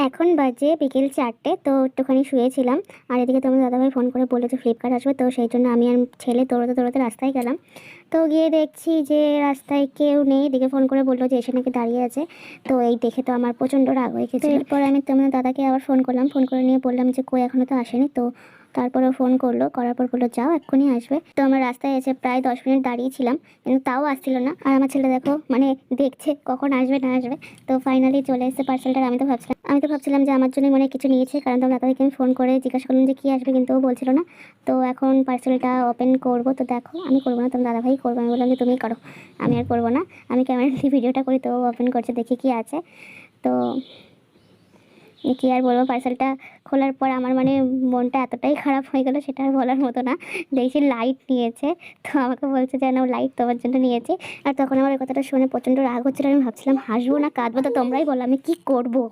এখন বাজে বিকেল 4টে। তো একটুখানি শুয়েছিলাম। আর এদিকে তোমার দাদাভাই ফোন করে বলল যে ফ্লিপকার্ট আসবে। তো সেই জন্য আমি আর ছেলে দৌড়াতে দৌড়াতে রাস্তায় গেলাম। তো গিয়ে দেখছি যে রাস্তায় কেউ নেই। এদিকে ফোন করে বলল যে এসে নাকি দাঁড়িয়ে আছে। তো এই দেখে তো আমার প্রচণ্ড রাগ হয়ে গেছে। এরপর আমি তোমার দাদাকে আবার ফোন করলাম। ফোন করে নিয়ে বললাম যে কই এখনও তো আসেনি। তো তারপরে ফোন করলো, করার পর বললো যাও এক্ষুনি আসবে। তো আমরা রাস্তায় এসে প্রায় 10 মিনিট দাঁড়িয়েছিলাম, কিন্তু তাও আসছিল না। আর আমার ছেলে দেখো মানে দেখছে কখন আসবে না আসবে। তো ফাইনালি চলে এসেছে পার্সেলটা। আমি তো ভাবছিলাম যে আমার জন্য মনে হয় কিছু নিয়েছে, কারণ তোমার দাদাকে আমি ফোন করে জিজ্ঞাসা করলাম যে কী আসবে, কিন্তু ও বলছিল না। তো এখন পার্সেলটা ওপেন করবো। তো দেখো আমি করবো না, তোমার দাদাভাই করবো। আমি বললাম যে তুমিই করো, আমি আর করবো না। আমি ক্যামেরা দিয়ে ভিডিওটা করি, তো ওপেন করছে, দেখি কী আছে। তো কী আর বলবো, পার্সেলটা খোলার পর আমার মানে মনটা এতটাই খারাপ হয়ে গেল, সেটা আর বলার মতো না। দেখছি লাইট নিয়েছে। তো আমাকে বলছে যে না লাইট তোমার জন্য নিয়েছি। আর তখন আমার এই কথাটা শুনে প্রচণ্ড রাগ হচ্ছিলো। আমি ভাবছিলাম হাসবো না কাঁদবো, তো তোমরাই বলো আমি কী করবো।